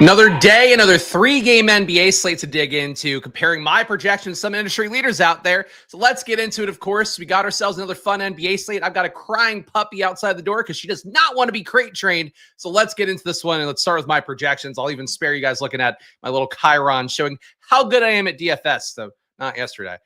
Another day, another 3-game NBA slate to dig into, comparing my projections to some industry leaders out there. So let's get into it, of course. We got ourselves another fun NBA slate. I've got a crying puppy outside the door because she does not want to be crate trained. So let's get into this one, and let's start with my projections. I'll even spare you guys looking at my little Chiron showing how good I am at DFS, though not yesterday.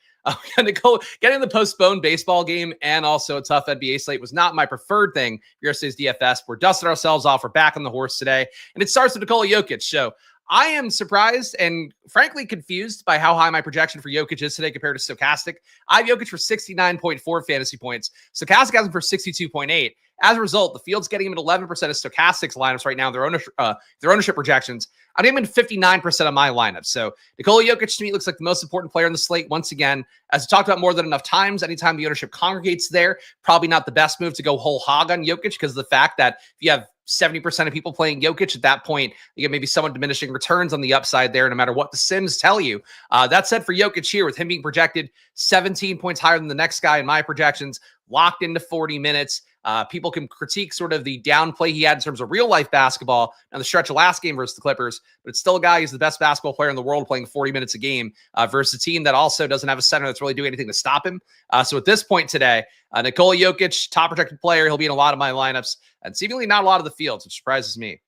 Getting the postponed baseball game and also a tough NBA slate was not my preferred thing for yesterday's DFS. We're dusting ourselves off. We're back on the horse today. And it starts with Nikola Jokic. So I am surprised and frankly confused by how high my projection for Jokic is today compared to Stokastic. I have Jokic for 69.4 fantasy points. Stokastic has him for 62.8. As a result, the field's getting him at 11% of Stokastic's lineups right now, their ownership projections. I'm him in 59% of my lineups. So Nikola Jokic to me looks like the most important player in the slate. Once again, as we talked about more than enough times, anytime the ownership congregates there, probably not the best move to go whole hog on Jokic because of the fact that if you have 70% of people playing Jokic at that point, you get maybe somewhat diminishing returns on the upside there, no matter what the Sims tell you. That said, for Jokic here, with him being projected 17 points higher than the next guy in my projections, locked into 40 minutes, people can critique sort of the downplay he had in terms of real life basketball on the stretch of last game versus the Clippers, but it's still a guy who's the best basketball player in the world playing 40 minutes a game versus a team that also doesn't have a center that's really doing anything to stop him. So at this point today, Nikola Jokic, top protected player, he'll be in a lot of my lineups and seemingly not a lot of the fields, which surprises me.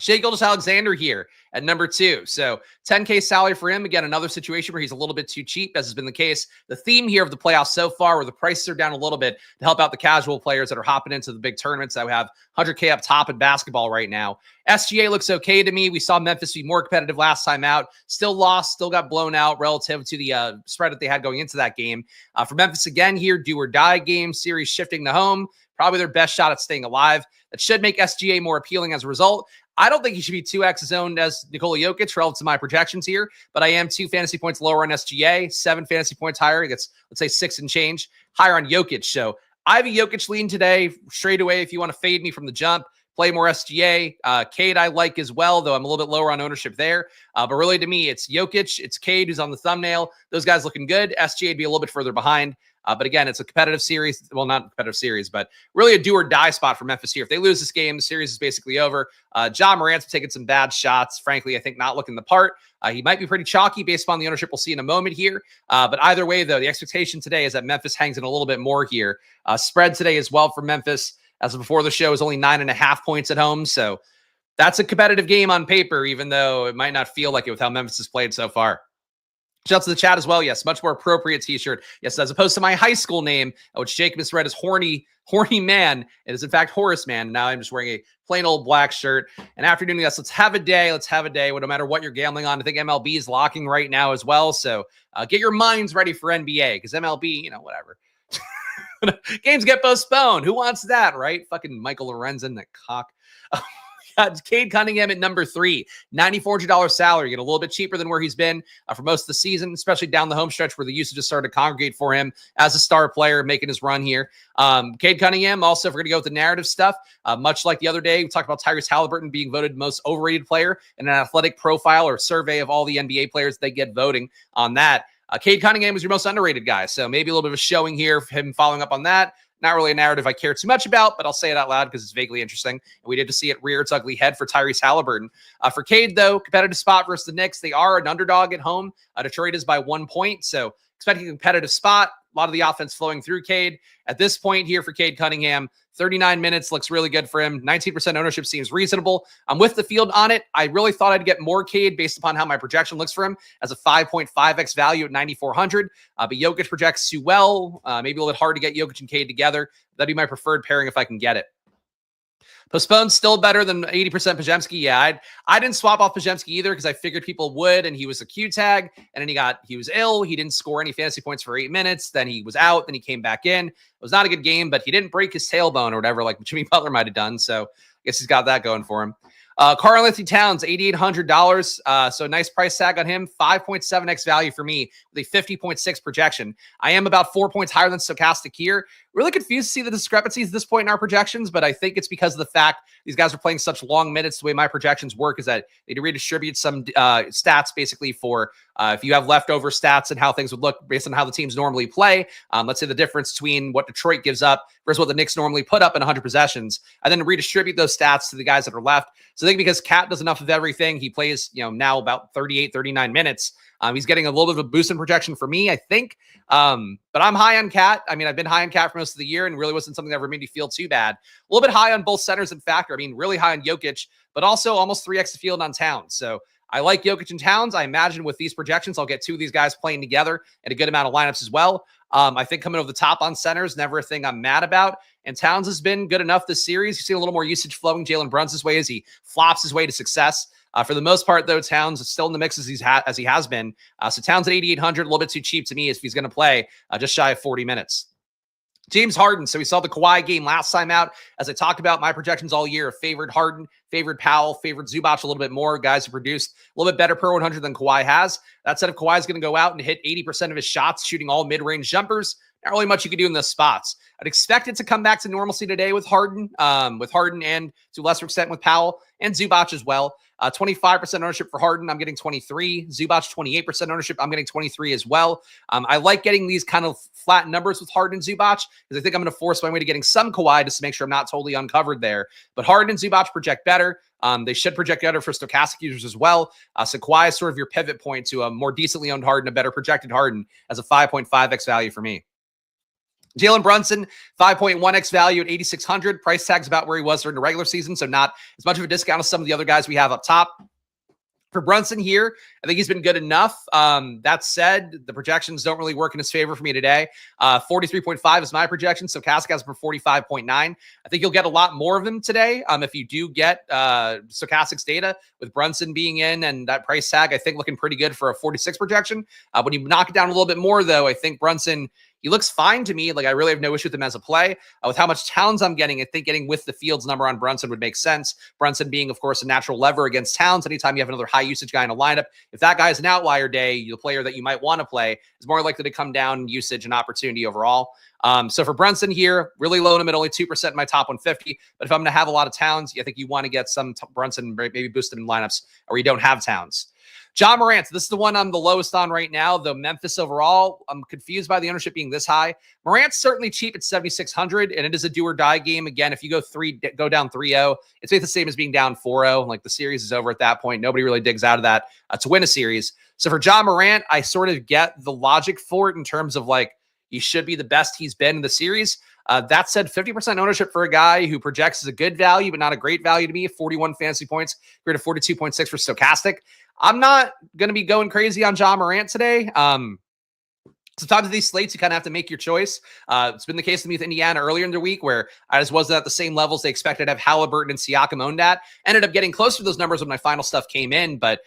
Shai Gilgeous-Alexander here at number 2. So $10K salary for him. Again, another situation where he's a little bit too cheap, as has been the case. The theme here of the playoffs so far, where the prices are down a little bit to help out the casual players that are hopping into the big tournaments that have 100K up top in basketball right now. SGA looks okay to me. We saw Memphis be more competitive last time out. Still lost, still got blown out relative to the spread that they had going into that game. For Memphis again here, do or die game, series shifting to home. Probably their best shot at staying alive. That should make SGA more appealing as a result. I don't think he should be 2x owned as Nikola Jokic relative to my projections here, but I am 2 fantasy points lower on SGA, 7 fantasy points higher. He gets, let's say, 6 and change higher on Jokic. So I have a Jokic lean today straight away. If you want to fade me from the jump, play more SGA. Cade I like as well, though I'm a little bit lower on ownership there. But really to me, it's Jokic, it's Cade who's on the thumbnail. Those guys looking good. SGA would be a little bit further behind. But again, it's a competitive series. Well, not a competitive series, but really a do or die spot for Memphis here. If they lose this game, the series is basically over. Ja Morant's taking some bad shots. Frankly, I think not looking the part. He might be pretty chalky based upon the ownership we'll see in a moment here. But either way, though, the expectation today is that Memphis hangs in a little bit more here. Spread today as well for Memphis, as of before the show, is only 9.5 points at home. So that's a competitive game on paper, even though it might not feel like it with how Memphis has played so far. Shout out to the chat as well. Yes, much more appropriate t-shirt. Yes, as opposed to my high school name, which Jake misread as horny man. It is in fact Horace Man. Now I'm just wearing a plain old black shirt. And after doing this, let's have a day. Well, no matter what you're gambling on. I think MLB is locking right now as well. So get your minds ready for NBA because MLB, whatever. Games get postponed. Who wants that, right? Fucking Michael Lorenzen, that cock. Cade Cunningham at number 3, $9,400 salary. Get a little bit cheaper than where he's been for most of the season, especially down the home stretch where the usage just started to congregate for him as a star player making his run here. Cade Cunningham, also, if we're going to go with the narrative stuff, much like the other day, we talked about Tyrese Halliburton being voted most overrated player in an athletic profile or survey of all the NBA players. They get voting on that. Cade Cunningham was your most underrated guy, so maybe a little bit of a showing here for him following up on that. Not really a narrative I care too much about, but I'll say it out loud because it's vaguely interesting. And we did to see it rear its ugly head for Tyrese Halliburton. For Cade, though, competitive spot versus the Knicks. They are an underdog at home. Detroit is by 1 point, so expecting a competitive spot. A lot of the offense flowing through Cade. At this point here for Cade Cunningham, 39 minutes looks really good for him. 19% ownership seems reasonable. I'm with the field on it. I really thought I'd get more Cade based upon how my projection looks for him as a 5.5x value at 9,400. But Jokic projects too well. Maybe a little bit hard to get Jokic and Cade together. That'd be my preferred pairing if I can get it. Postponed still better than 80% Pajemski. Yeah, I didn't swap off Pajemski either because I figured people would, and he was a Q tag, and then he was ill. He didn't score any fantasy points for 8 minutes. Then he was out. Then he came back in. It was not a good game, but he didn't break his tailbone or whatever like Jimmy Butler might have done. So I guess he's got that going for him. Karl-Anthony Towns, $8,800. So a nice price tag on him. 5.7x value for me with a 50.6 projection. I am about 4 points higher than Stokastic here. really confused to see the discrepancies at this point in our projections, but I think it's because of the fact these guys are playing such long minutes. The way my projections work is that they redistribute some stats basically for if you have leftover stats and how things would look based on how the teams normally play. Let's say the difference between what Detroit gives up versus what the Knicks normally put up in 100 possessions, and then redistribute those stats to the guys that are left. So I think because Cat does enough of everything, he plays, now about 38, 39 minutes. He's getting a little bit of a boost in projection for me, I think. But I'm high on Cat. I mean, I've been high on Cat for most of the year and really wasn't something that ever made me feel too bad. A little bit high on both centers and factor. I mean, really high on Jokic, but also almost 3x the field on Towns. So I like Jokic and Towns. I imagine with these projections, I'll get two of these guys playing together and a good amount of lineups as well. I think coming over the top on centers, never a thing I'm mad about. And Towns has been good enough this series. You see a little more usage flowing Jalen Brunson's way as he flops his way to success. For the most part, though, Towns is still in the mix as he has been. So Towns at 8,800, a little bit too cheap to me if he's going to play just shy of 40 minutes. James Harden. So we saw the Kawhi game last time out. As I talked about, my projections all year favored Harden, favored Powell, favored Zubac a little bit more. Guys who produced a little bit better per 100 than Kawhi has. That said, if Kawhi is going to go out and hit 80% of his shots, shooting all mid-range jumpers, not really much you can do in those spots. I'd expect it to come back to normalcy today with Harden and to a lesser extent with Powell and Zubac as well. 25% ownership for Harden. I'm getting 23. Zubac, 28% ownership. I'm getting 23 as well. I like getting these kind of flat numbers with Harden and Zubac because I think I'm going to force my way to getting some Kawhi just to make sure I'm not totally uncovered there. But Harden and Zubac project better. They should project better for Stokastic users as well. So Kawhi is sort of your pivot point to a more decently owned Harden, a better projected Harden as a 5.5x value for me. Jalen Brunson, 5.1x value at 8,600. Price tag's about where he was during the regular season, so not as much of a discount as some of the other guys we have up top. For Brunson here, I think he's been good enough. That said, the projections don't really work in his favor for me today. 43.5 is my projection, so Stochastic has for 45.9. I think you'll get a lot more of them today if you do get Stochastic's data with Brunson being in and that price tag, I think looking pretty good for a 46 projection. When you knock it down a little bit more, though, I think Brunson, he looks fine to me. Like, I really have no issue with him as a play. With how much Towns I'm getting, I think getting with the Fields number on Brunson would make sense. Brunson being, of course, a natural lever against Towns. Anytime you have another high usage guy in a lineup, if that guy is an outlier day, the player that you might want to play is more likely to come down in usage and opportunity overall. So for Brunson here, really low him at only 2% in my top 150. But if I'm going to have a lot of Towns, I think you want to get some Brunson maybe boosted in lineups where you don't have Towns. Ja Morant, this is the one I'm the lowest on right now, though Memphis overall, I'm confused by the ownership being this high. Morant's certainly cheap at 7,600, and it is a do-or-die game. Again, if you go down 3-0, it's the same as being down 4-0. Like, the series is over at that point. Nobody really digs out of that to win a series. So for Ja Morant, I sort of get the logic for it in terms of, like, he should be the best he's been in the series. That said, 50% ownership for a guy who projects as a good value, but not a great value to me, 41 fantasy points, greater 42.6 for Stokastic. I'm not going to be going crazy on Ja Morant today. Sometimes with these slates, you kind of have to make your choice. It's been the case with me with Indiana earlier in the week where I just wasn't at the same levels they expected to have Halliburton and Siakam owned at. Ended up getting closer to those numbers when my final stuff came in, but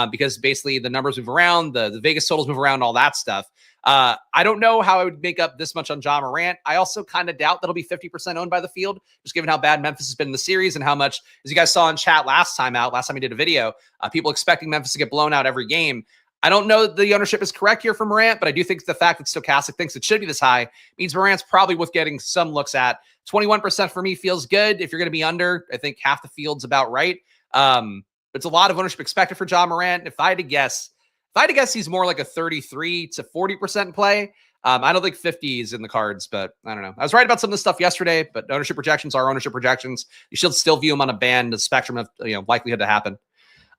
because basically the numbers move around, the Vegas totals move around, all that stuff. I don't know how I would make up this much on Ja Morant. I also kind of doubt that'll be 50% owned by the field, just given how bad Memphis has been in the series and how much, as you guys saw in chat last time we did a video, people expecting Memphis to get blown out every game. I don't know that the ownership is correct here for Morant, but I do think the fact that Stokastic thinks it should be this high means Morant's probably worth getting some looks at. 21% for me feels good. If you're going to be under, I think half the field's about right. It's a lot of ownership expected for Ja Morant. If I had to guess, he's more like a 33 to 40% play. I don't think 50 is in the cards, but I don't know. I was right about some of this stuff yesterday, but ownership projections are ownership projections. You should still view them on a band, the spectrum of likelihood to happen.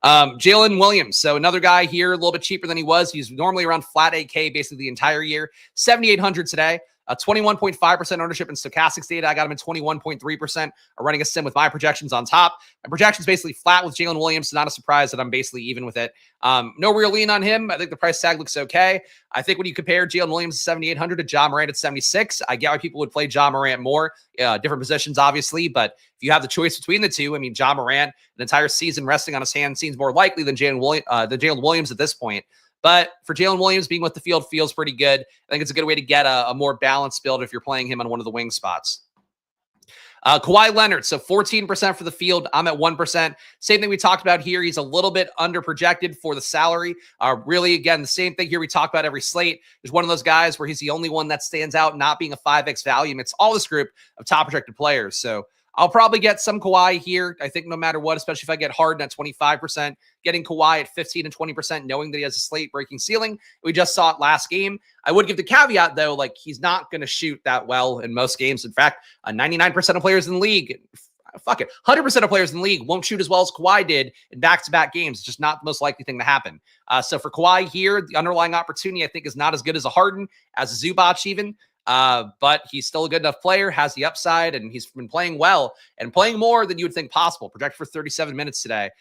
Jalen Williams. So another guy here, a little bit cheaper than he was. He's normally around flat 8K basically the entire year. 7,800 today. 21.5% ownership in Stokastic's data. I got him in 21.3%. Running a sim with my projections on top. My projection's basically flat with Jalen Williams. So not a surprise that I'm basically even with it. No real lean on him. I think the price tag looks okay. I think when you compare Jalen Williams at 7,800 to Ja Morant at 76, I get why people would play Ja Morant more. Different positions, obviously, but if you have the choice between the two, I mean, Ja Morant, an entire season resting on his hand seems more likely than Jalen Williams at this point. But for Jalen Williams, being with the field feels pretty good. I think it's a good way to get a more balanced build if you're playing him on one of the wing spots. Kawhi Leonard, so 14% for the field. I'm at 1%. Same thing we talked about here. He's a little bit under projected for the salary. Really, again, the same thing here we talk about every slate. There's one of those guys where he's the only one that stands out not being a 5x value amidst all this group of top projected players. So I'll probably get some Kawhi here. I think no matter what, especially if I get Harden at 25%, getting Kawhi at 15 and 20%, knowing that he has a slate breaking ceiling. We just saw it last game. I would give the caveat though, like he's not going to shoot that well in most games. In fact, 99% of players in the league, 100% of players in the league won't shoot as well as Kawhi did in back-to-back games. It's just not the most likely thing to happen. So for Kawhi here, the underlying opportunity I think is not as good as a Harden, as a Zubac even. But he's still a good enough player, has the upside, and he's been playing well and playing more than you would think possible. Projected for 37 minutes today,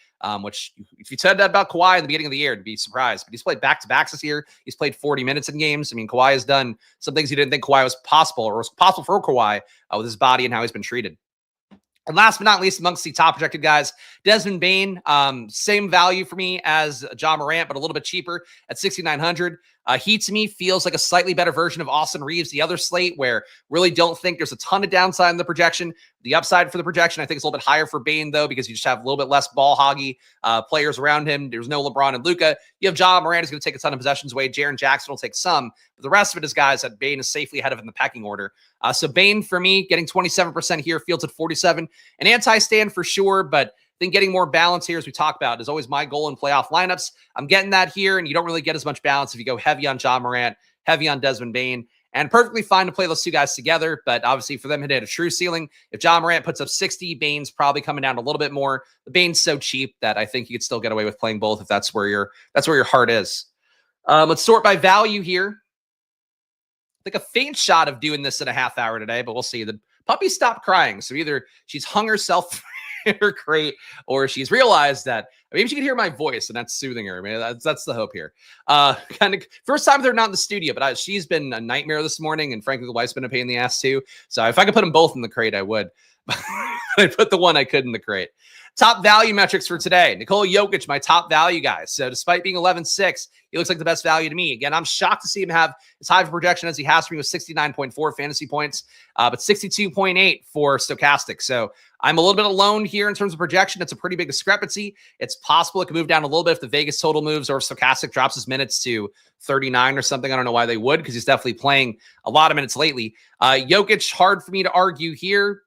which if you said that about Kawhi in the beginning of the year, I'd be surprised. But he's played back-to-backs this year. He's played 40 minutes in games. I mean, Kawhi has done some things you didn't think Kawhi was possible or was possible for Kawhi with his body and how he's been treated. And last but not least, amongst the top projected guys, Desmond Bane, same value for me as John Morant, but a little bit cheaper at 6,900. He, to me, feels like a slightly better version of Austin Reeves, the other slate, where really don't think there's a ton of downside in the projection. The upside for the projection, I think, is a little bit higher for Bane, though, because you just have a little bit less ball hoggy players around him. There's no LeBron and Luka. You have John Morant who's going to take a ton of possessions away. Jaren Jackson will take some. But the rest of it is guys that Bane is safely ahead of in the pecking order. So Bane, for me, getting 27% here, Fields at 47. An anti-stand for sure, but I think getting more balance here, as we talk about, is always my goal in playoff lineups. I'm getting that here, and you don't really get as much balance if you go heavy on John Morant, heavy on Desmond Bane, and perfectly fine to play those two guys together. But obviously, for them to hit a true ceiling, if John Morant puts up 60, Bane's probably coming down a little bit more. The Bane's so cheap that I think you could still get away with playing both if that's where your heart is. Let's sort by value here. I think a faint shot of doing this in a half hour today, but we'll see. The puppy stopped crying, so either she's hung herself her crate, or she's realized that maybe she can hear my voice and that's soothing her. I mean, that's the hope here. Kind of first time they're not in the studio, but she's been a nightmare this morning, and frankly, the wife's been a pain in the ass too. So if I could put them both in the crate, I would. I put the one I could in the crate. Top value metrics for today. Nikola Jokic, my top value guy. So despite being 11-6, he looks like the best value to me. Again, I'm shocked to see him have as high of a projection as he has for me with 69.4 fantasy points, but 62.8 for Stokastic. So I'm a little bit alone here in terms of projection. It's a pretty big discrepancy. It's possible it could move down a little bit if the Vegas total moves or if Stokastic drops his minutes to 39 or something. I don't know why they would, because he's definitely playing a lot of minutes lately. Jokic, hard for me to argue here.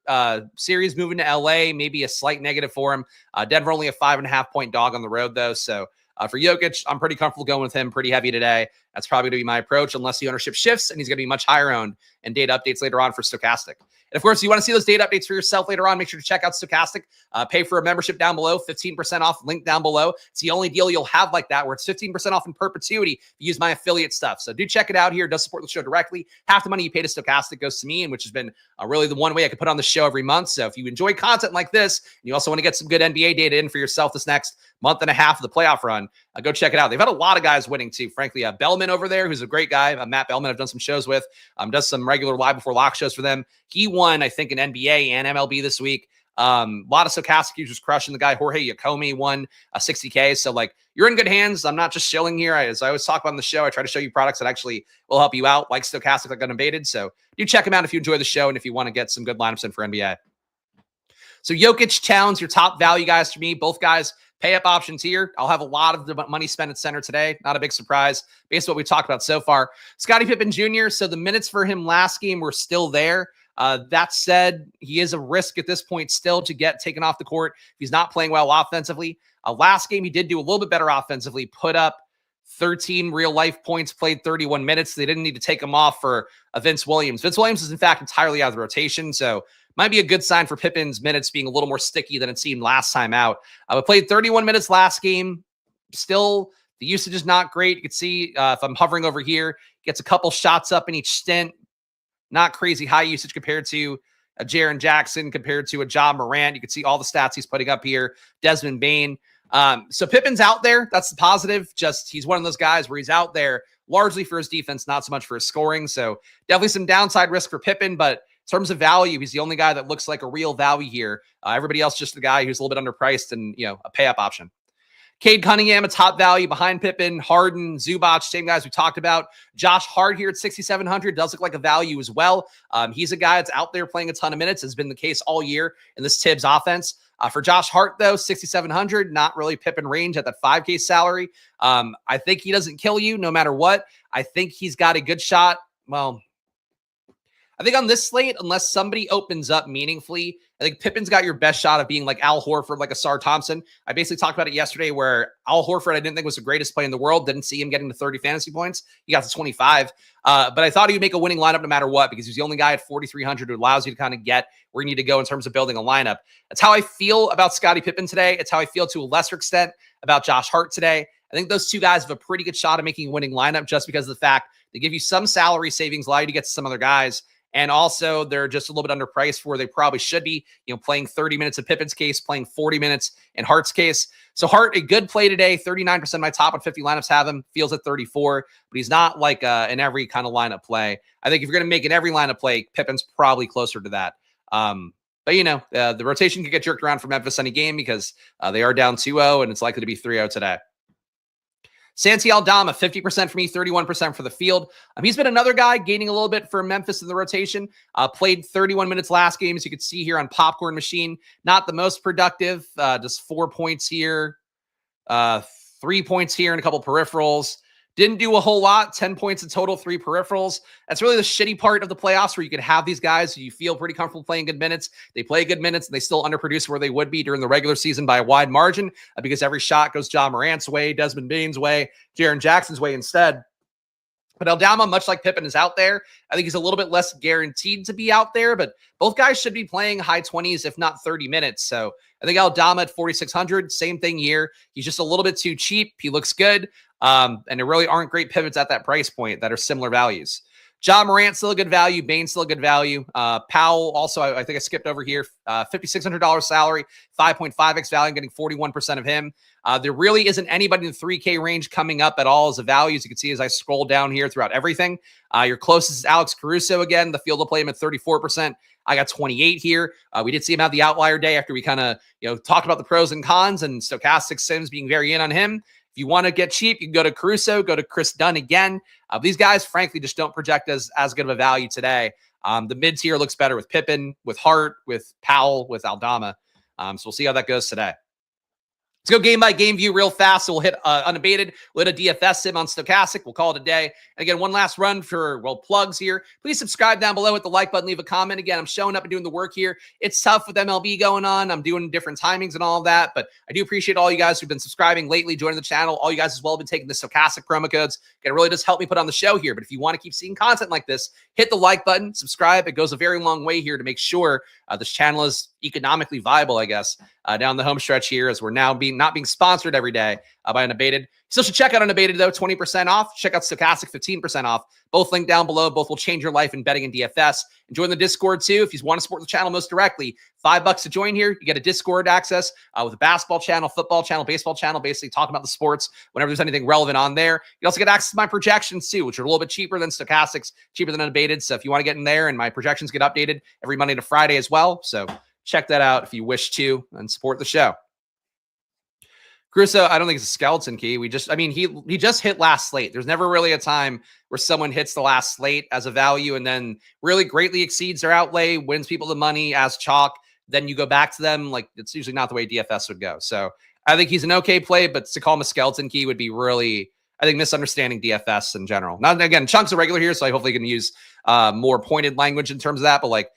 Series moving to LA, maybe a slight negative for him. Denver only a 5.5 point dog on the road, though. So for Jokic, I'm pretty comfortable going with him pretty heavy today. That's probably going to be my approach unless the ownership shifts and he's going to be much higher owned and data updates later on for Stokastic. And of course, if you want to see those data updates for yourself later on, make sure to check out Stokastic. Pay for a membership down below, 15% off, link down below. It's the only deal you'll have like that, where it's 15% off in perpetuity if you use my affiliate stuff. So do check it out here. It does support the show directly. Half the money you pay to Stokastic goes to me, and which has been really the one way I could put on the show every month. So if you enjoy content like this, and you also want to get some good NBA data in for yourself this next month and a half of the playoff run, go check it out. They've had a lot of guys winning too. Frankly, Bellman over there, who's a great guy. Matt Bellman, I've done some shows with, does some regular live before lock shows for them. He won, I think, in NBA and MLB this week. A lot of Stokastic users crushing the guy. Jorge Yacomi won 60K. So like, you're in good hands. I'm not just shilling here. As I always talk about on the show, I try to show you products that actually will help you out, like Stokastic, like Unabated. So do check them out if you enjoy the show and if you want to get some good lineups in for NBA. So Jokic, Towns, your top value guys for me. Both guys pay up options here. I'll have a lot of the money spent at center today. Not a big surprise based on what we talked about so far. Scottie Pippen Jr., so the minutes for him last game were still there. That said, he is a risk at this point still to get taken off the court if he's not playing well offensively. Last game, he did do a little bit better offensively, put up 13 real-life points, played 31 minutes. They didn't need to take him off for Vince Williams. Vince Williams is, in fact, entirely out of the rotation, so might be a good sign for Pippen's minutes being a little more sticky than it seemed last time out. We played 31 minutes last game. Still, the usage is not great. You can see if I'm hovering over here, gets a couple shots up in each stint. Not crazy high usage compared to a Jaren Jackson, compared to a Ja Morant. You can see all the stats he's putting up here. Desmond Bane. So Pippen's out there. That's the positive. Just he's one of those guys where he's out there largely for his defense, not so much for his scoring. So definitely some downside risk for Pippen, but in terms of value, he's the only guy that looks like a real value here. Everybody else just the guy who's a little bit underpriced and, a pay-up option. Cade Cunningham, a top value behind Pippen, Harden, Zubac, same guys we talked about. Josh Hart here at 6,700 does look like a value as well. He's a guy that's out there playing a ton of minutes, has been the case all year in this Tibbs offense. For Josh Hart, though, 6,700, not really Pippen range at that 5K salary. I think he doesn't kill you no matter what. I think he's got a good shot. Well, I think on this slate, unless somebody opens up meaningfully, I think Pippen's got your best shot of being like Al Horford, like a Sar Thompson. I basically talked about it yesterday where Al Horford, I didn't think was the greatest play in the world. Didn't see him getting to 30 fantasy points. He got to 25. But I thought he would make a winning lineup no matter what, because he's the only guy at 4,300 who allows you to kind of get where you need to go in terms of building a lineup. That's how I feel about Scottie Pippen today. It's how I feel to a lesser extent about Josh Hart today. I think those two guys have a pretty good shot of making a winning lineup just because of the fact they give you some salary savings, allow you to get to some other guys. And also, they're just a little bit underpriced for where they probably should be, playing 30 minutes in Pippen's case, playing 40 minutes in Hart's case. So Hart, a good play today. 39% of my top on 50 lineups have him. Feels at 34, but he's not like an every kind of lineup play. I think if you're going to make an every lineup play, Pippen's probably closer to that. But, the rotation could get jerked around for Memphis any game because they are down 2-0, and it's likely to be 3-0 today. Santi Aldama, 50% for me, 31% for the field. He's been another guy gaining a little bit for Memphis in the rotation. Played 31 minutes last game, as you could see here on Popcorn Machine. Not the most productive, just 4 points here, 3 points here, and a couple peripherals. Didn't do a whole lot, 10 points in total, 3 peripherals. That's really the shitty part of the playoffs where you can have these guys who you feel pretty comfortable playing good minutes. They play good minutes and they still underproduce where they would be during the regular season by a wide margin because every shot goes Ja Morant's way, Desmond Bane's way, Jaren Jackson's way instead. But Aldama, much like Pippen, is out there. I think he's a little bit less guaranteed to be out there, but both guys should be playing high 20s, if not 30 minutes. So I think Aldama at 4,600, same thing here. He's just a little bit too cheap. He looks good. And there really aren't great pivots at that price point that are similar values. Ja Morant, still a good value. Bane, still a good value. Powell, also, I think I skipped over here. $5,600 salary, 5.5x value. I'm getting 41% of him. There really isn't anybody in the 3K range coming up at all as a value, as you can see as I scroll down here throughout everything. Your closest is Alex Caruso again. The field will play him at 34%. I got 28 here. We did see him have the outlier day after we kind of talked about the pros and cons and Stokastic Sims being very in on him. If you want to get cheap, you can go to Caruso, go to Chris Dunn again. These guys, frankly, just don't project as good of a value today. The mid-tier looks better with Pippen, with Hart, with Powell, with Aldama. So we'll see how that goes today. Let's go game by game view real fast. So we'll hit Unabated. We'll hit a DFS sim on Stokastic. We'll call it a day. And again, one last run for, plugs here. Please subscribe down below, hit the like button, leave a comment. Again, I'm showing up and doing the work here. It's tough with MLB going on. I'm doing different timings and all of that. But I do appreciate all you guys who've been subscribing lately, joining the channel. All you guys as well have been taking the Stokastic promo codes. It really does help me put on the show here. But if you want to keep seeing content like this, hit the like button, subscribe. It goes a very long way here to make sure this channel is economically viable, I guess, down the home stretch here as we're now not being sponsored every day by Unabated. Still should check out Unabated, though, 20% off. Check out Stokastic, 15% off. Both linked down below. Both will change your life in betting and DFS. And join the Discord, too, if you want to support the channel most directly. $5 to join here. You get a Discord access with a basketball channel, football channel, baseball channel, basically talking about the sports whenever there's anything relevant on there. You also get access to my projections, too, which are a little bit cheaper than Stokastic's, cheaper than Unabated. So if you want to get in there, and my projections get updated every Monday to Friday as well. So check that out if you wish to and support the show. Caruso, I don't think it's a skeleton key. He just hit last slate. There's never really a time where someone hits the last slate as a value and then really greatly exceeds their outlay, wins people the money as chalk. Then you go back to them. Like, it's usually not the way DFS would go. So I think he's an okay play, but to call him a skeleton key would be really, I think, misunderstanding DFS in general. Now, again, Chunk's a regular here, so I hopefully can use more pointed language in terms of that. But like,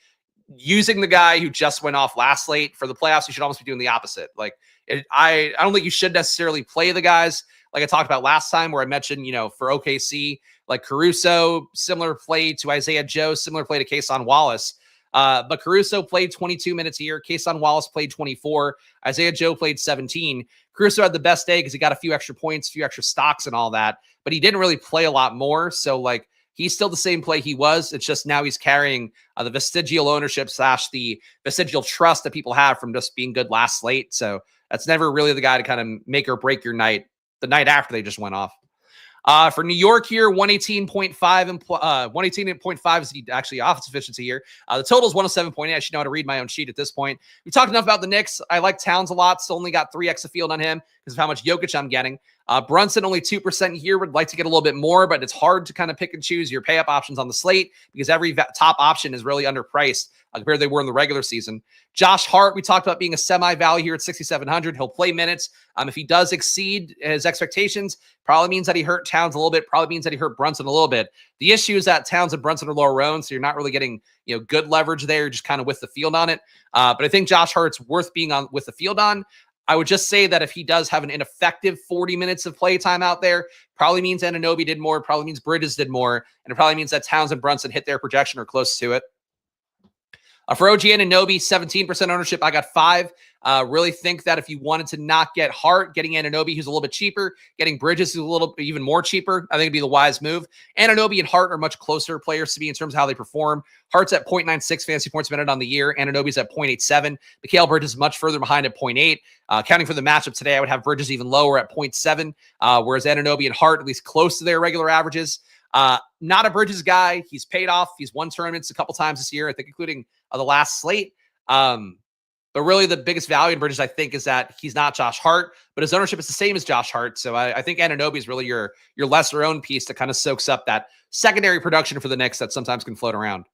using the guy who just went off last slate for the playoffs, you should almost be doing the opposite. Like, I don't think you should necessarily play the guys like I talked about last time, where I mentioned, for OKC, like Caruso, similar play to Isaiah Joe, similar play to Kason Wallace. But Caruso played 22 minutes here. Kason Wallace played 24. Isaiah Joe played 17. Caruso had the best day because he got a few extra points, a few extra stocks and all that, but he didn't really play a lot more. So like, he's still the same play he was. It's just now he's carrying the vestigial ownership / the vestigial trust that people have from just being good last slate. So that's never really the guy to kind of make or break your night the night after they just went off. For New York here, 118.5 and 118.5 is the actually offense efficiency here. The total is 107.8. I should know how to read my own sheet at this point. We talked enough about the Knicks. I like Towns a lot. So only got 3x a field on him because of how much Jokic I'm getting. Brunson only 2% here. Would like to get a little bit more, but it's hard to kind of pick and choose your pay up options on the slate because every top option is really underpriced compared to they were in the regular season. Josh Hart, we talked about being a semi-value here at 6,700. He'll play minutes. If he does exceed his expectations, probably means that he hurt Towns a little bit. Probably means that he hurt Brunson a little bit. The issue is that Towns and Brunson are lower owned, so you're not really getting good leverage there, just kind of with the field on it. But I think Josh Hart's worth being on with the field on. I would just say that if he does have an ineffective 40 minutes of play time out there, probably means Anunoby did more, probably means Bridges did more, and it probably means that Towns and Brunson hit their projection or close to it. For OG Anunoby, 17% ownership. I got 5. Really think that if you wanted to not get Hart, getting Anunoby, who's a little bit cheaper, getting Bridges, who's a little even more cheaper, I think it'd be the wise move. Anunoby and Hart are much closer players to me in terms of how they perform. Hart's at 0.96 fantasy points per minute on the year. Anunoby's at 0.87. Mikal Bridges is much further behind at 0.8. Counting for the matchup today, I would have Bridges even lower at 0.7, whereas Anunoby and Hart at least close to their regular averages. Not a Bridges guy. He's paid off. He's won tournaments a couple times this year, I think, including the last slate. But really the biggest value in Bridges, I think, is that he's not Josh Hart, but his ownership is the same as Josh Hart. So I think Anunoby is really your lesser owned piece that kind of soaks up that secondary production for the Knicks that sometimes can float around.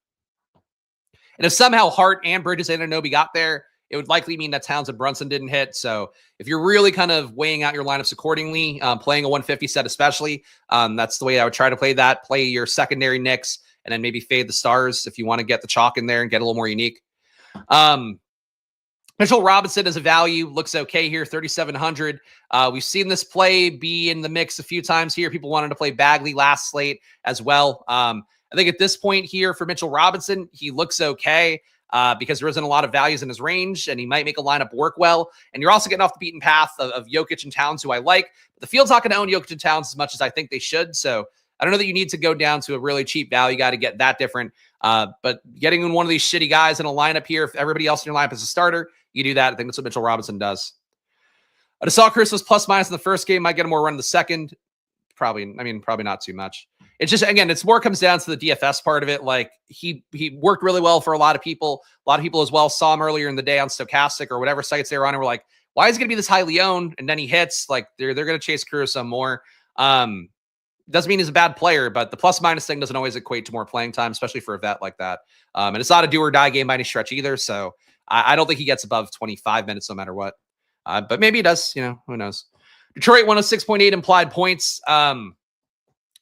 And if somehow Hart and Bridges and Anunoby got there, it would likely mean that Towns and Brunson didn't hit. So if you're really kind of weighing out your lineups accordingly, playing a 150 set especially, that's the way I would try to play that. Play your secondary Knicks and then maybe fade the stars if you want to get the chalk in there and get a little more unique. Mitchell Robinson as a value looks okay here, 3,700. We've seen this play be in the mix a few times here. People wanted to play Bagley last slate as well. I think at this point here for Mitchell Robinson, he looks okay because there isn't a lot of values in his range and he might make a lineup work well. And you're also getting off the beaten path of Jokic and Towns, who I like. But the field's not going to own Jokic and Towns as much as I think they should. So I don't know that you need to go down to a really cheap value guy to get that different. But getting in one of these shitty guys in a lineup here, if everybody else in your lineup is a starter, you do that. I think that's what Mitchell Robinson does. I just saw Chris was plus minus in the first game. Might get him more run in the second. Probably not too much. It's just, again, it's more comes down to the DFS part of it. Like he worked really well for a lot of people. A lot of people as well saw him earlier in the day on Stokastic or whatever sites they were on and were like, why is he going to be this highly owned? And then he hits. Like they're going to chase Caruso more. Doesn't mean he's a bad player, but the plus minus thing doesn't always equate to more playing time, especially for a vet like that. And it's not a do or die game by any stretch either. So I don't think he gets above 25 minutes no matter what. But maybe he does, who knows? Detroit 106.8 implied points.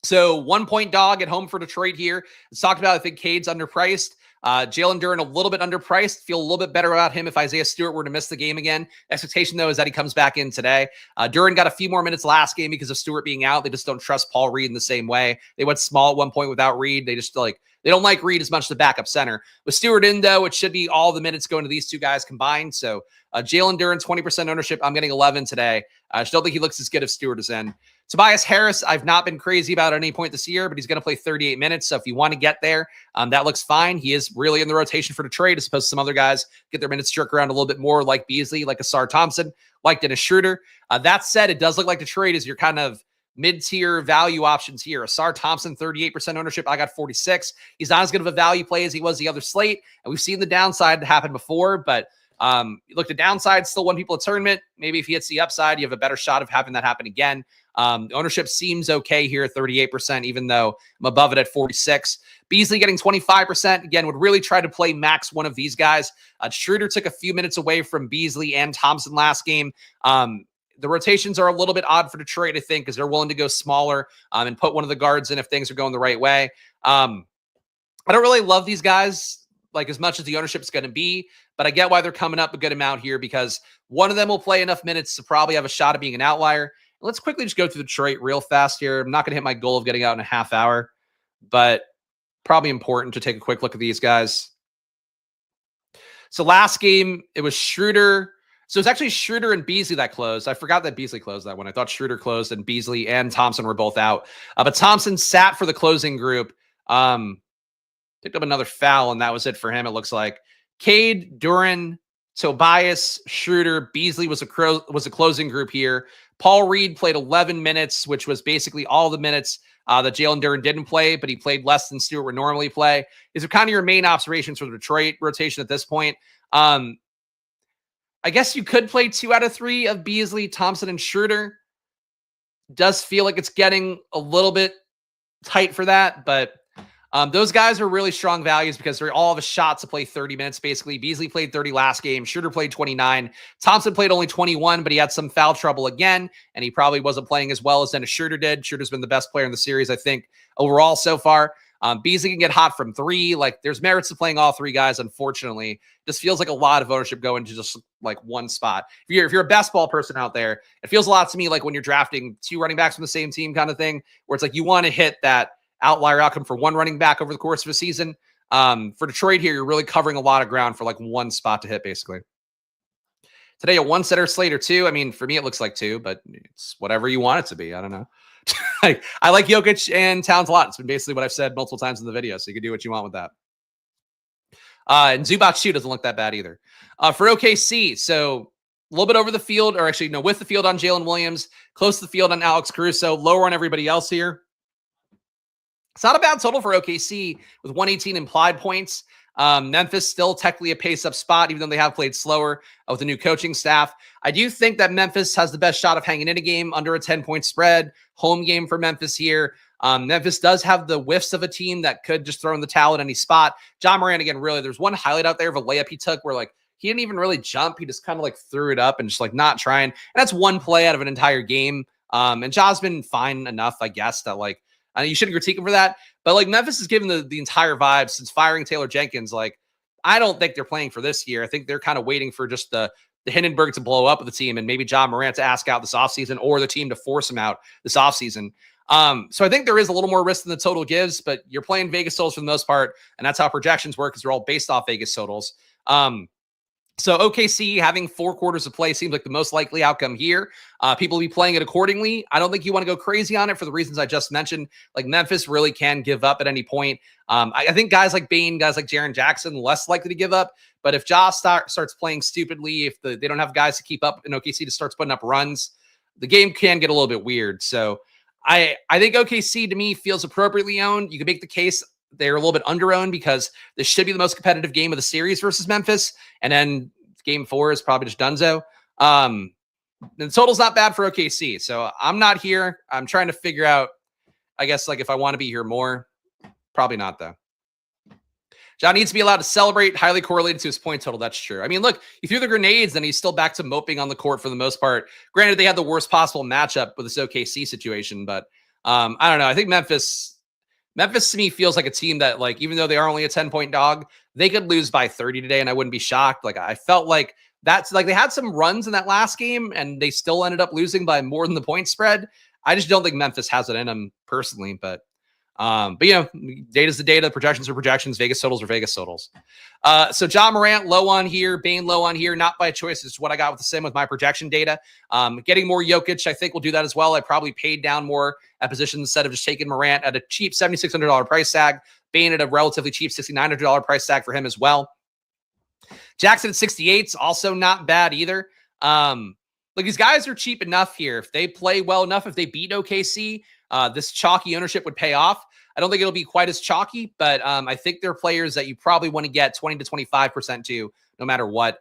So 1 point dog at home for Detroit here. It's talked about, I think Cade's underpriced. Jalen Duren a little bit underpriced. Feel a little bit better about him if Isaiah Stewart were to miss the game again. Expectation, though, is that he comes back in today. Duren got a few more minutes last game because of Stewart being out. They just don't trust Paul Reed in the same way. They went small at one point without Reed. They just they don't like Reed as much as the backup center. With Stewart in, though, it should be all the minutes going to these two guys combined. So Jalen Duren, 20% ownership. I'm getting 11 today. I still think he looks as good if Stewart is in. Tobias Harris, I've not been crazy about at any point this year, but he's going to play 38 minutes. So if you want to get there, that looks fine. He is really in the rotation for Detroit, as opposed to some other guys get their minutes jerked around a little bit more, like Beasley, like Asar Thompson, like Dennis Schroeder. That said, it does look like Detroit is your kind of mid-tier value options here. Asar Thompson, 38% ownership. I got 46. He's not as good of a value play as he was the other slate. And we've seen the downside happen before, but look, the downside still won people a tournament. Maybe if he hits the upside, you have a better shot of having that happen again. Ownership seems okay here, 38%, even though I'm above it at 46. Beasley getting 25%. Again, would really try to play max one of these guys. Schroeder took a few minutes away from Beasley and Thompson last game. The rotations are a little bit odd for Detroit, I think, because they're willing to go smaller and put one of the guards in if things are going the right way. I don't really love these guys like as much as the ownership is going to be, but I get why they're coming up a good amount here because one of them will play enough minutes to probably have a shot at being an outlier. Let's quickly just go through Detroit real fast here. I'm not going to hit my goal of getting out in a half hour, but probably important to take a quick look at these guys. So last game, it was Schroeder. So it's actually Schroeder and Beasley that closed. I forgot that Beasley closed that one. I thought Schroeder closed and Beasley and Thompson were both out. But Thompson sat for the closing group. Picked up another foul, and that was it for him, it looks like. Cade, Duren, Tobias, Schroeder, Beasley was a closing group here. Paul Reed played 11 minutes, which was basically all the minutes that Jalen Duren didn't play, but he played less than Stewart would normally play. These are kind of your main observations for the Detroit rotation at this point. I guess you could play 2 out of 3 of Beasley, Thompson, and Schroeder. Does feel like it's getting a little bit tight for that, but those guys are really strong values because they all have a shot to play 30 minutes, basically. Beasley played 30 last game. Schroeder played 29. Thompson played only 21, but he had some foul trouble again, and he probably wasn't playing as well as Dennis Schroeder did. Schroeder's been the best player in the series, I think, overall so far. Beasley can get hot from 3. Like, there's merits to playing all 3 guys, unfortunately. Just feels like a lot of ownership going to just like one spot. If you're a best ball person out there, it feels a lot to me like when you're drafting 2 running backs from the same team kind of thing, where it's like you want to hit that outlier outcome for 1 running back over the course of a season. For Detroit here, you're really covering a lot of ground for like 1 spot to hit, basically. Today, a 1 setter slate or 2. I mean, for me, it looks like 2, but it's whatever you want it to be. I don't know. I like Jokic and Towns a lot. It's been basically what I've said multiple times in the video, so you can do what you want with that. And Zubac shoe doesn't look that bad either. For OKC, so a little bit over the field, or actually, no, with the field on Jalen Williams, close to the field on Alex Caruso, lower on everybody else here. It's not a bad total for OKC with 118 implied points. Memphis still technically a pace-up spot, even though they have played slower with the new coaching staff. I do think that Memphis has the best shot of hanging in a game under a 10-point spread. Home game for Memphis here. Memphis does have the whiffs of a team that could just throw in the towel at any spot. John Morant, again, really, there's one highlight out there of a layup he took where, like, he didn't even really jump. He just kind of, like, threw it up and just, like, not trying. And that's one play out of an entire game. And Ja's been fine enough, I guess, that, like, you shouldn't critique him for that. But, like, Memphis has given the entire vibe since firing Taylor Jenkins. Like, I don't think they're playing for this year. I think they're kind of waiting for just the Hindenburg to blow up with the team and maybe John Morant to ask out this offseason or the team to force him out this offseason. So I think there is a little more risk than the total gives, but you're playing Vegas totals for the most part, and that's how projections work because they're all based off Vegas totals. So OKC having 4 quarters of play seems like the most likely outcome here. People will be playing it accordingly. I don't think you want to go crazy on it for the reasons I just mentioned. Like Memphis really can give up at any point. I think guys like Bane, guys like Jaren Jackson, less likely to give up. But if Ja starts playing stupidly, if they don't have guys to keep up in OKC to start putting up runs, the game can get a little bit weird. So I think OKC to me feels appropriately owned. You can make the case they're a little bit under-owned because this should be the most competitive game of the series versus Memphis. And then game 4 is probably just donezo. The total's not bad for OKC. So I'm not here. I'm trying to figure out, I guess, like if I want to be here more. Probably not, though. John needs to be allowed to celebrate, highly correlated to his point total. That's true. I mean, look, he threw the grenades and he's still back to moping on the court for the most part. Granted, they had the worst possible matchup with this OKC situation, but I don't know. I think Memphis to me feels like a team that, like, even though they are only a 10-point dog, they could lose by 30 today, and I wouldn't be shocked. Like, I felt like that's like they had some runs in that last game, and they still ended up losing by more than the point spread. I just don't think Memphis has it in them personally, but you know, data's the data, projections are projections, Vegas totals are Vegas totals. So John Morant low on here, Bane low on here, not by choice. It's what I got with the sim with my projection data. Getting more Jokic, I think will do that as well. I probably paid down more at positions instead of just taking Morant at a cheap $7,600 price tag. Bane at a relatively cheap $6,900 price tag for him as well. Jackson at 68 is also not bad either. Like these guys are cheap enough here. If they play well enough, if they beat OKC, this chalky ownership would pay off. I don't think it'll be quite as chalky, but I think they're players that you probably want to get 20 to 25% to, no matter what.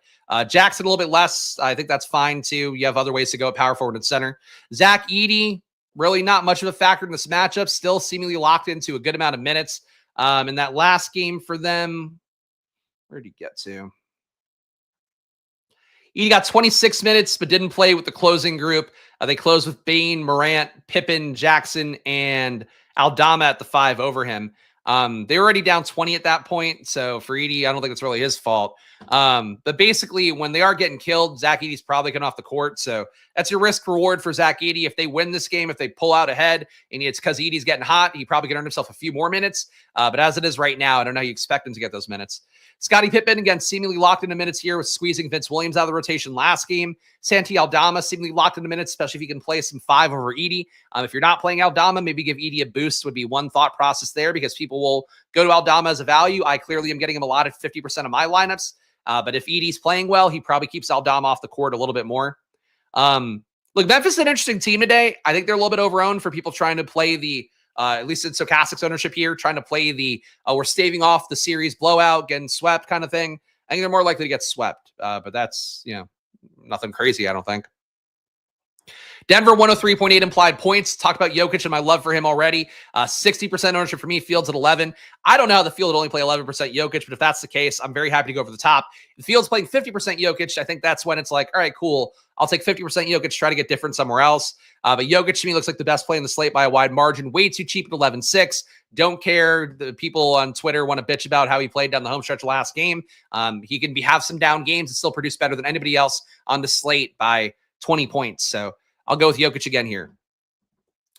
Jackson a little bit less. I think that's fine too. You have other ways to go at power forward and center. Zach Edey, really not much of a factor in this matchup. Still seemingly locked into a good amount of minutes. In that last game for them, where did he get to? He got 26 minutes, but didn't play with the closing group. They closed with Bane, Morant, Pippen, Jackson, and Aldama at the 5 over him. They were already down 20 at that point. So for Edey, I don't think it's really his fault. But basically, when they are getting killed, Zach Edey's probably coming off the court. So that's your risk reward for Zach Edey. If they win this game, if they pull out ahead, and it's because Edey's getting hot, he probably can earn himself a few more minutes. But as it is right now, I don't know how you expect him to get those minutes. Scottie Pippen, again, seemingly locked into minutes here with squeezing Vince Williams out of the rotation last game. Santi Aldama seemingly locked into minutes, especially if he can play some 5 over Edey. If you're not playing Aldama, maybe give Edey a boost would be one thought process there because people will go to Aldama as a value. I clearly am getting him a lot at 50% of my lineups. But if Edey's playing well, he probably keeps Aldama off the court a little bit more. Look, Memphis is an interesting team today. I think they're a little bit overowned for people trying to play the, at least in Stokastic's ownership here, trying to play the, we're staving off the series blowout, getting swept kind of thing. I think they're more likely to get swept, but that's, nothing crazy, I don't think. Denver, 103.8 implied points. Talked about Jokic and my love for him already. 60% ownership for me. Fields at 11. I don't know how the field would only play 11% Jokic, but if that's the case, I'm very happy to go over the top. If the field's playing 50% Jokic, I think that's when it's like, all right, cool. I'll take 50% Jokic, try to get different somewhere else. But Jokic to me looks like the best play in the slate by a wide margin. Way too cheap at 11.6. Don't care. The people on Twitter want to bitch about how he played down the home stretch last game. He can have some down games and still produce better than anybody else on the slate by 20 points. So I'll go with Jokic again here.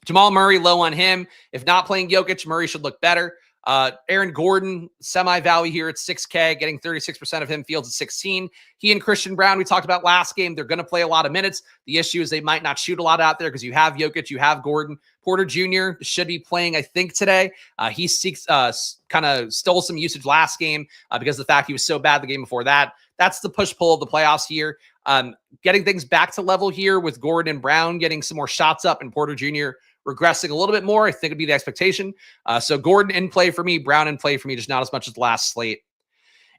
Jamal Murray, low on him. If not playing Jokic, Murray should look better. Aaron Gordon, semi-value here at 6K, getting 36% of him. Fields at 16. He and Christian Brown, we talked about last game. They're going to play a lot of minutes. The issue is they might not shoot a lot out there because you have Jokic, you have Gordon. Porter Jr. should be playing, I think, today. He kind of stole some usage last game because of the fact he was so bad the game before that. That's the push-pull of the playoffs here. Getting things back to level here with Gordon and Brown getting some more shots up and Porter Jr. regressing a little bit more, I think would be the expectation. So Gordon in play for me, Brown in play for me, just not as much as the last slate.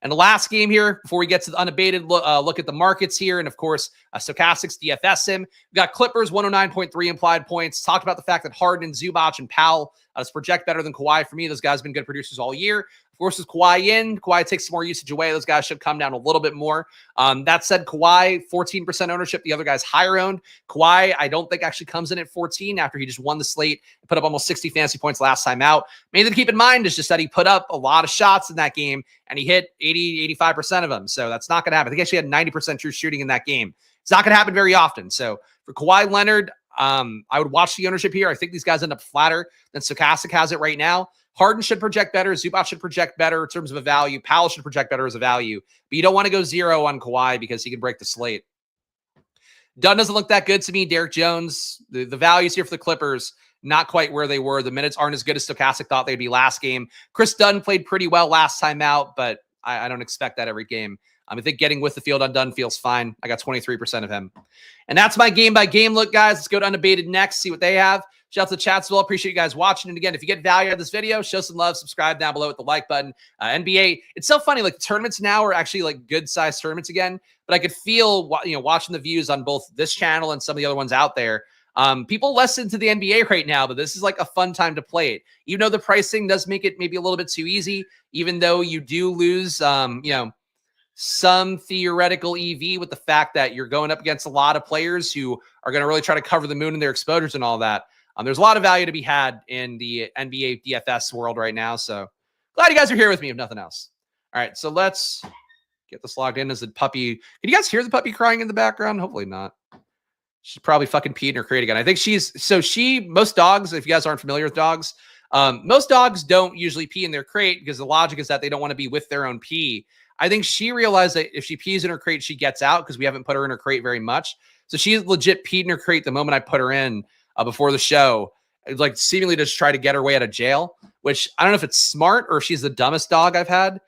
And the last game here, before we get to the unabated look at the markets here, and of course, Stokastic's DFS sim. We got Clippers, 109.3 implied points. Talked about the fact that Harden and Zubac and Powell project better than Kawhi for me. Those guys have been good producers all year. Of course, with Kawhi in, Kawhi takes some more usage away. Those guys should come down a little bit more. That said, Kawhi, 14% ownership. The other guy's higher owned. Kawhi, I don't think actually comes in at 14 after he just won the slate, put up almost 60 fantasy points last time out. Main thing to keep in mind is just that he put up a lot of shots in that game and he hit 80, 85% of them. So that's not going to happen. I think he actually had 90% true shooting in that game. It's not going to happen very often. So for Kawhi Leonard, I would watch the ownership here. I think these guys end up flatter than Stokastic has it right now. Harden should project better. Zubac should project better in terms of a value. Powell should project better as a value. But you don't want to go zero on Kawhi because he can break the slate. Dunn doesn't look that good to me. Derek Jones, the values here for the Clippers, not quite where they were. The minutes aren't as good as Stokastic thought they'd be last game. Chris Dunn played pretty well last time out, but I don't expect that every game. I think getting with the field on Dunn feels fine. I got 23% of him. And that's my game-by-game look, guys. Let's go to Unabated next, see what they have. Shout out to the chat as well. Appreciate you guys watching. And again, if you get value out of this video, show some love. Subscribe down below with the like button. NBA, it's so funny. Like, the tournaments now are actually like good-sized tournaments again. But I could feel, watching the views on both this channel and some of the other ones out there. People less into the NBA right now, but this is like a fun time to play it. Even though the pricing does make it maybe a little bit too easy, even though you do lose, some theoretical EV with the fact that you're going up against a lot of players who are going to really try to cover the moon in their exposures and all that. There's a lot of value to be had in the NBA DFS world right now. So glad you guys are here with me, if nothing else. All right, so let's get this logged in as the puppy. Can you guys hear the puppy crying in the background? Hopefully not. She's probably fucking peed in her crate again. I think most dogs, if you guys aren't familiar with dogs, most dogs don't usually pee in their crate because the logic is that they don't want to be with their own pee. I think she realized that if she pees in her crate, she gets out because we haven't put her in her crate very much. So she legit peed in her crate the moment I put her in before the show, like seemingly just try to get her way out of jail, which I don't know if it's smart or if she's the dumbest dog I've had.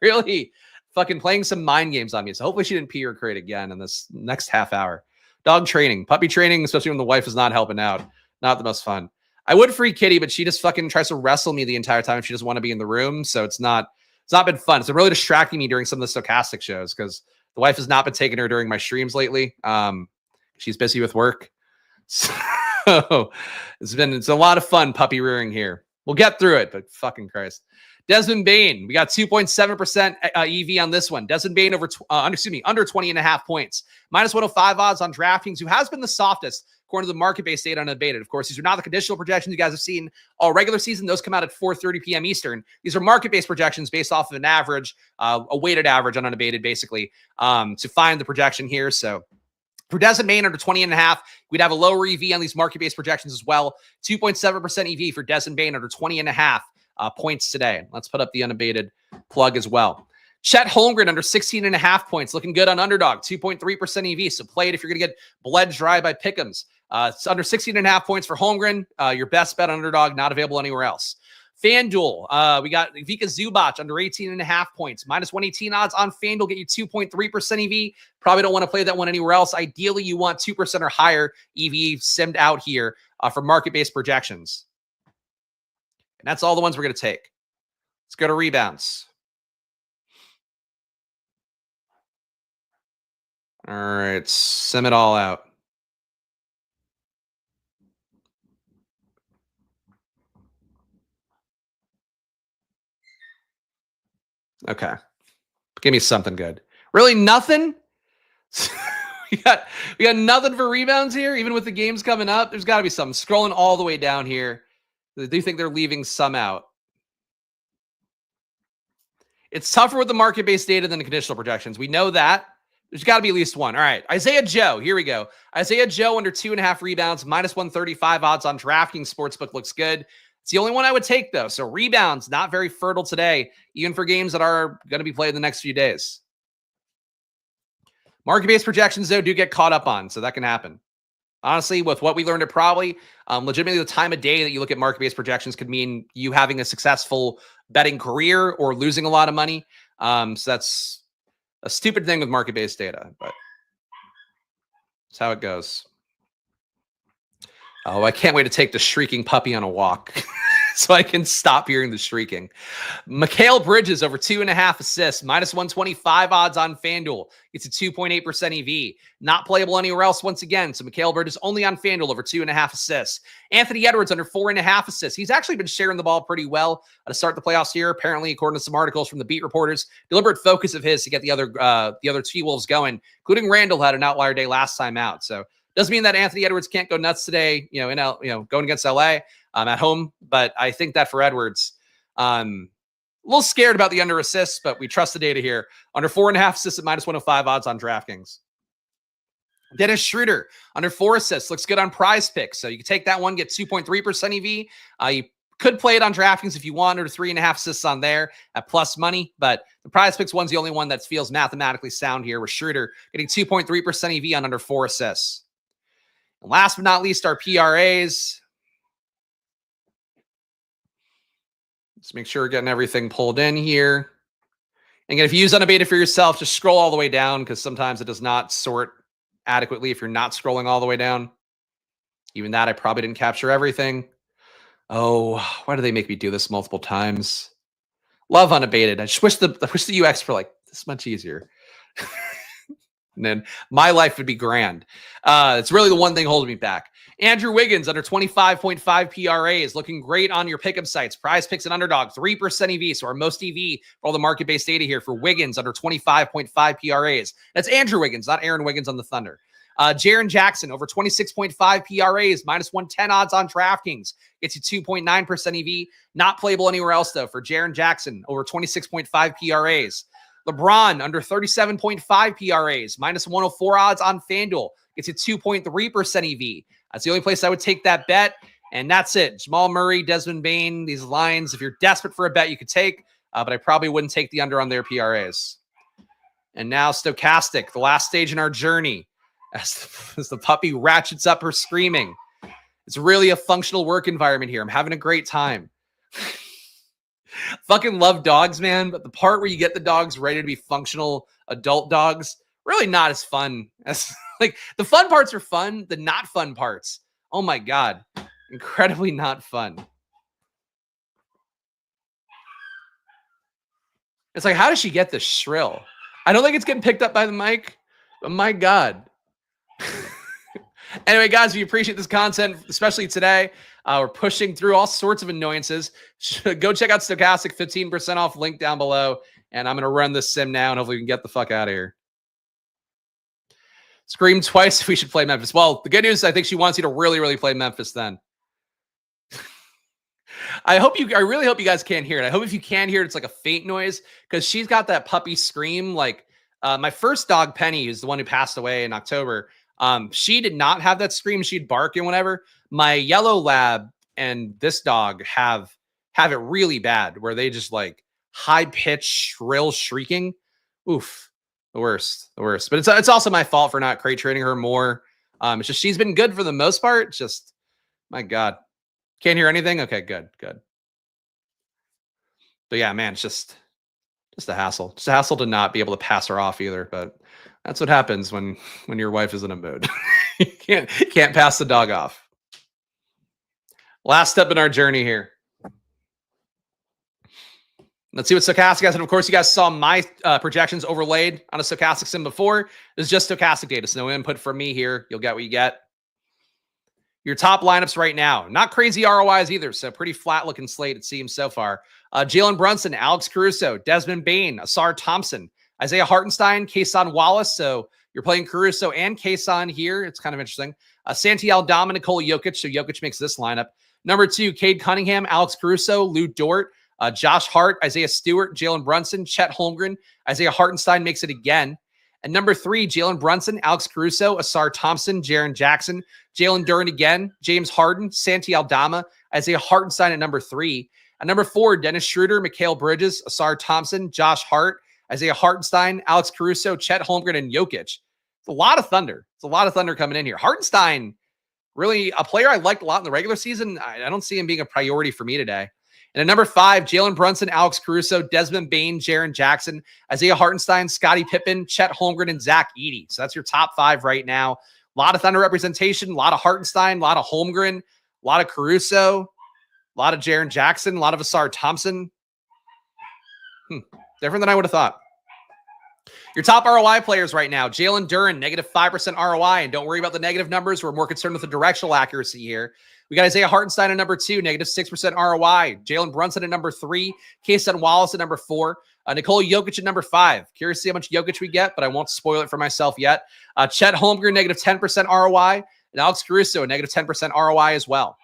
Really fucking playing some mind games on me. So hopefully she didn't pee her crate again in this next half hour. Dog training, puppy training, especially when the wife is not helping out. Not the most fun. I would free Kitty, but she just fucking tries to wrestle me the entire time. She doesn't want to be in the room. So it's not been fun. It's really distracting me during some of the Stokastic shows because the wife has not been taking her during my streams lately. She's busy with work. So it's a lot of fun puppy rearing here. We'll get through it, but fucking Christ. Desmond Bane, we got 2.7% EV on this one. Desmond Bane under 20.5 points. Minus 105 odds on DraftKings, who has been the softest according to the market-based data unabated. Of course, these are not the conditional projections you guys have seen all regular season. Those come out at 4:30 p.m. Eastern. These are market-based projections based off of an average, a weighted average on unabated, basically, to find the projection here. So for Desmond Bane under 20.5, we'd have a lower EV on these market-based projections as well. 2.7% EV for Desmond Bane under 20.5 points today. Let's put up the unabated plug as well. Chet Holmgren under 16.5 points, looking good on Underdog, 2.3% EV. So play it if you're going to get bled dry by Pick'ems. It's under 16.5 points for Holmgren. Your best bet on Underdog, not available anywhere else. FanDuel, we got Vika Zubac under 18.5 points. Minus 118 odds on FanDuel get you 2.3% EV. Probably don't want to play that one anywhere else. Ideally, you want 2% or higher EV simmed out here for market-based projections. And that's all the ones we're going to take. Let's go to rebounds. All right, sim it all out. Okay. Give me something good. Really nothing? we got nothing for rebounds here, even with the games coming up. There's got to be something. Scrolling all the way down here. I do think they're leaving some out. It's tougher with the market-based data than the conditional projections. We know that. There's got to be at least one. All right. Isaiah Joe. Here we go. Isaiah Joe under 2.5 rebounds, minus 135 odds on DraftKings Sportsbook looks good. It's the only one I would take, though. So rebounds, not very fertile today, even for games that are going to be played in the next few days. Market-based projections, though, do get caught up on, so that can happen. Honestly, with what we learned at Probably, legitimately the time of day that you look at market-based projections could mean you having a successful betting career or losing a lot of money. So that's a stupid thing with market-based data, but that's how it goes. Oh, I can't wait to take the shrieking puppy on a walk so I can stop hearing the shrieking. Mikal Bridges over 2.5 assists, minus 125 odds on FanDuel. It's a 2.8% EV. Not playable anywhere else once again. So Mikal Bridges only on FanDuel over 2.5 assists. Anthony Edwards under 4.5 assists. He's actually been sharing the ball pretty well to start the playoffs here. Apparently, according to some articles from the beat reporters, deliberate focus of his to get the other T-Wolves going, including Randall had an outlier day last time out. So doesn't mean that Anthony Edwards can't go nuts today, going against LA at home. But I think that for Edwards, a little scared about the under assists, but we trust the data here. Under 4.5 assists at minus 105 odds on DraftKings. Dennis Schroeder under 4 assists looks good on PrizePicks. So you can take that one, get 2.3% EV. You could play it on DraftKings if you want, or 3.5 assists on there at plus money. But the PrizePicks one's the only one that feels mathematically sound here with Schroeder getting 2.3% EV on under 4 assists. And last but not least, our PRAs. Let's make sure we're getting everything pulled in here. And again, if you use Unabated for yourself, just scroll all the way down because sometimes it does not sort adequately if you're not scrolling all the way down. Even that, I probably didn't capture everything. Oh, why do they make me do this multiple times? Love Unabated. I just wish the UX were like this much easier. And then my life would be grand. It's really the one thing holding me back. Andrew Wiggins under 25.5 PRAs, looking great on your pick'em sites. PrizePicks and Underdog, 3% EV. So our most EV for all the market-based data here for Wiggins under 25.5 PRAs. That's Andrew Wiggins, not Aaron Wiggins on the Thunder. Jaren Jackson over 26.5 PRAs, minus 110 odds on DraftKings. Gets you 2.9% EV. Not playable anywhere else, though, for Jaren Jackson over 26.5 PRAs. LeBron under 37.5 PRAs, minus 104 odds on FanDuel. Gets you 2.3% EV. That's the only place I would take that bet. And that's it. Jamal Murray, Desmond Bane, these lines, if you're desperate for a bet, you could take. But I probably wouldn't take the under on their PRAs. And now Stokastic, the last stage in our journey. As the puppy ratchets up her screaming. It's really a functional work environment here. I'm having a great time. Fucking love dogs, man. But the part where you get the dogs ready to be functional adult dogs, really not as fun as like the fun parts are fun. The not fun parts, oh my God, incredibly not fun. It's like, how does she get this shrill? I don't think it's getting picked up by the mic, but my God. Anyway, guys, we appreciate this content, especially today. We're pushing through all sorts of annoyances. Go check out Stokastic, 15% off, link down below. And I'm going to run this sim now, and hopefully we can get the fuck out of here. Scream twice if we should play Memphis. Well, the good news, I think she wants you to really, really play Memphis then. I really hope you guys can't hear it. I hope if you can hear it, it's like a faint noise because she's got that puppy scream. Like my first dog, Penny, who's the one who passed away in October. She did not have that scream. She'd bark and whatever. My yellow lab and this dog have it really bad where they just like high pitched, shrill shrieking. Oof, the worst. But it's also my fault for not crate trading her more. It's just she's been good for the most part. Just my God, can't hear anything. Okay, good. But yeah, man, it's just a hassle. Just a hassle to not be able to pass her off either. But that's what happens when your wife is in a mood. You can't pass the dog off. Last step in our journey here. Let's see what Stokastic has. And of course, you guys saw my projections overlaid on a Stokastic sim before. This is just Stokastic data, so no input from me here. You'll get what you get. Your top lineups right now. Not crazy ROIs either, so pretty flat-looking slate it seems so far. Jalen Brunson, Alex Caruso, Desmond Bane, Asar Thompson, Isaiah Hartenstein, Kason Wallace. So you're playing Caruso and Kason here. It's kind of interesting. Santi Aldama, Nikola Jokic. So Jokic makes this lineup. Number 2, Cade Cunningham, Alex Caruso, Lou Dort, Josh Hart, Isaiah Stewart, Jalen Brunson, Chet Holmgren, Isaiah Hartenstein makes it again. And number 3, Jalen Brunson, Alex Caruso, Asar Thompson, Jaren Jackson, Jalen Duren again, James Harden, Santi Aldama, Isaiah Hartenstein at number 3. At number 4, Dennis Schroeder, Mikal Bridges, Asar Thompson, Josh Hart, Isaiah Hartenstein, Alex Caruso, Chet Holmgren, and Jokic. It's a lot of thunder. It's a lot of thunder coming in here. Hartenstein, really a player I liked a lot in the regular season. I don't see him being a priority for me today. And at number 5, Jalen Brunson, Alex Caruso, Desmond Bane, Jaren Jackson, Isaiah Hartenstein, Scottie Pippen, Chet Holmgren, and Zach Edey. So that's your top 5 right now. A lot of Thunder representation, a lot of Hartenstein, a lot of Holmgren, a lot of Caruso, a lot of Jaren Jackson, a lot of Asar Thompson. Different than I would have thought. Your top ROI players right now, Jalen Duren, negative 5% ROI. And don't worry about the negative numbers. We're more concerned with the directional accuracy here. We got Isaiah Hartenstein at number 2, negative 6% ROI. Jalen Brunson at number 3. Kason Wallace at number 4. Nikola Jokic at number 5. Curious to see how much Jokic we get, but I won't spoil it for myself yet. Chet Holmgren, negative 10% ROI. And Alex Caruso, a negative 10% ROI as well.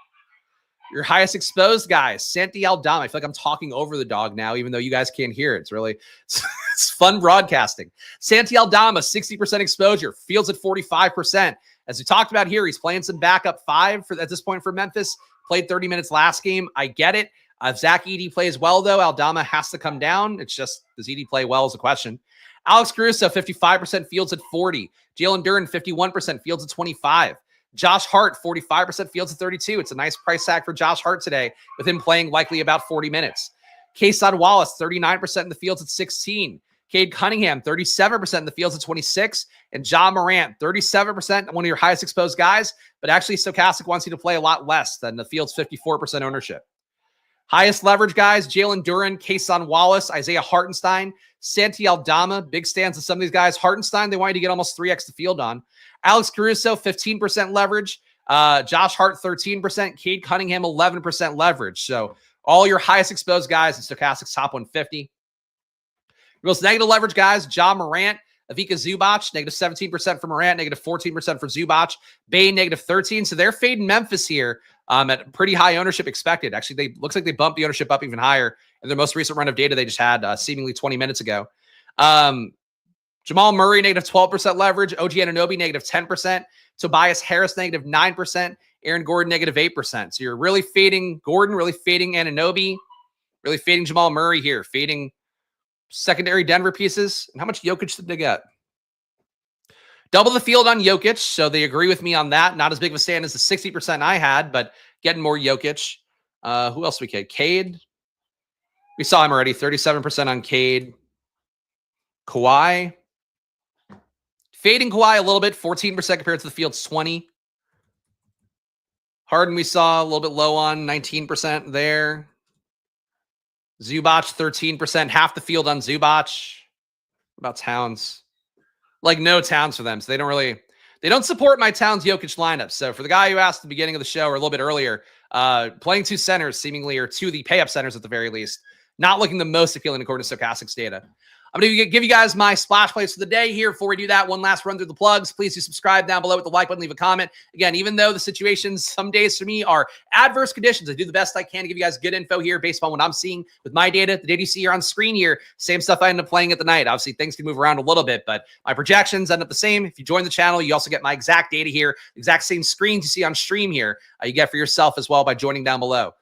Your highest exposed guys, Santi Aldama. I feel like I'm talking over the dog now, even though you guys can't hear it. It's really it's fun broadcasting. Santi Aldama, 60% exposure. Fields at 45%. As we talked about here, he's playing some backup 5 at this point for Memphis. Played 30 minutes last game. I get it. If Zach Edey plays well, though, Aldama has to come down. It's just, does Edey play well is a question. Alex Caruso, 55%, Fields at 40. Jalen Duren, 51%, Fields at 25. Josh Hart, 45%, Fields at 32. It's a nice price tag for Josh Hart today, with him playing likely about 40 minutes. Kason Wallace, 39% in the Fields at 16. Cade Cunningham, 37% in the Fields at 26. And Ja Morant, 37%, one of your highest exposed guys. But actually, Stokastic wants you to play a lot less than the Fields' 54% ownership. Highest leverage guys, Jalen Duren, Kason Wallace, Isaiah Hartenstein, Santi Aldama. Big stands of some of these guys. Hartenstein, they want you to get almost 3x the field on. Alex Caruso, 15% leverage. Josh Hart, 13%. Cade Cunningham, 11% leverage. So all your highest exposed guys in Stokastic's top 150. Your most negative leverage guys, Ja Morant, Ivica Zubac, negative 17% for Morant, negative 14% for Zubac. Bane, negative 13. So they're fading Memphis here at pretty high ownership expected. Actually, looks like they bumped the ownership up even higher in their most recent run of data they just had seemingly 20 minutes ago. Jamal Murray, negative 12% leverage. OG Anunoby, negative 10%. Tobias Harris, negative 9%. Aaron Gordon, negative 8%. So you're really fading Gordon, really fading Anunoby, really fading Jamal Murray here, fading secondary Denver pieces. And how much Jokic did they get? Double the field on Jokic, so they agree with me on that. Not as big of a stand as the 60% I had, but getting more Jokic. Who else we get? Cade. We saw him already, 37% on Cade. Kawhi. Fading Kawhi a little bit, 14% compared to the field's 20. Harden we saw a little bit low on, 19% there. Zubac, 13%, half the field on Zubac. What about Towns? Like no Towns for them. So they don't support my Towns Jokic lineup. So for the guy who asked at the beginning of the show or a little bit earlier, playing 2 centers seemingly, or 2 of the pay-up centers at the very least, not looking the most appealing according to Stokastic's data. I'm going to give you guys my splash plays for the day here. Before we do that, one last run through the plugs. Please do subscribe down below with the like button, leave a comment. Again, even though the situations some days for me are adverse conditions, I do the best I can to give you guys good info here based on what I'm seeing with my data. The data you see here on screen here, same stuff I end up playing at the night. Obviously, things can move around a little bit, but my projections end up the same. If you join the channel, you also get my exact data here, exact same screens you see on stream here. You get for yourself as well by joining down below.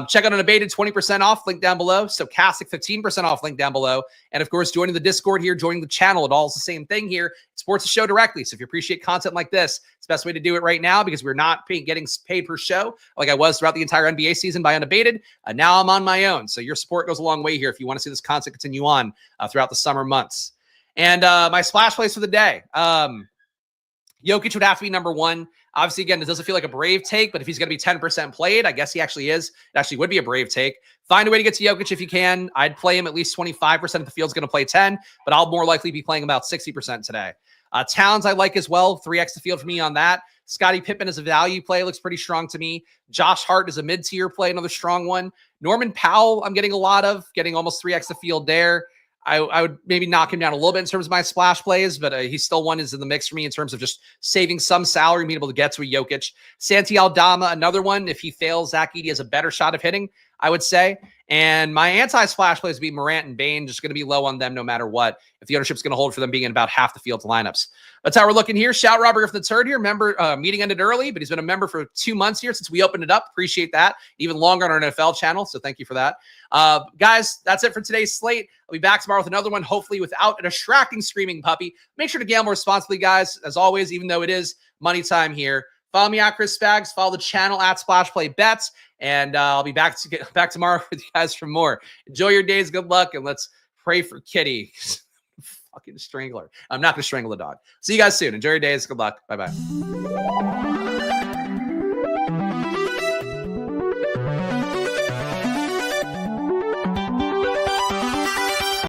Check out Unabated, 20% off, link down below. Stokastic, 15% off, link down below. And of course, joining the Discord here, joining the channel, it all is the same thing here. It's supports the show directly. So if you appreciate content like this, it's the best way to do it right now because we're not getting paid per show like I was throughout the entire NBA season by Unabated. Now I'm on my own. So your support goes a long way here if you want to see this content continue on throughout the summer months. And my splash plays for the day. Jokic would have to be number one. Obviously, again, it doesn't feel like a brave take, but if he's going to be 10% played, I guess he actually is. It actually would be a brave take. Find a way to get to Jokic if you can. I'd play him at least 25% of the field's going to play 10, but I'll more likely be playing about 60% today. Towns I like as well. 3x the field for me on that. Scottie Pippen is a value play. Looks pretty strong to me. Josh Hart is a mid-tier play. Another strong one. Norman Powell, I'm getting a lot of. Getting almost 3x the field there. I would maybe knock him down a little bit in terms of my splash plays, but he's still one is in the mix for me in terms of just saving some salary, being able to get to a Jokic. Santi Aldama, another one. If he fails, Zach Edey has a better shot of hitting, I would say. And my anti-splash plays would be Morant and Bane, just going to be low on them no matter what. If the ownership's going to hold for them being in about half the field's lineups. That's how we're looking here. Shout Robert Griffin III here. Member, meeting ended early, but he's been a member for 2 months here since we opened it up. Appreciate that. Even longer on our NFL channel, so thank you for that. Guys, that's it for today's slate. I'll be back tomorrow with another one, hopefully without a distracting screaming puppy. Make sure to gamble responsibly, guys. As always, even though it is money time here. Follow me at Chris Spags. Follow the channel at Splash Play Bets. And I'll be back tomorrow with you guys for more. Enjoy your days. Good luck. And let's pray for Kitty. Fucking strangler. I'm not going to strangle the dog. See you guys soon. Enjoy your days. Good luck. Bye-bye.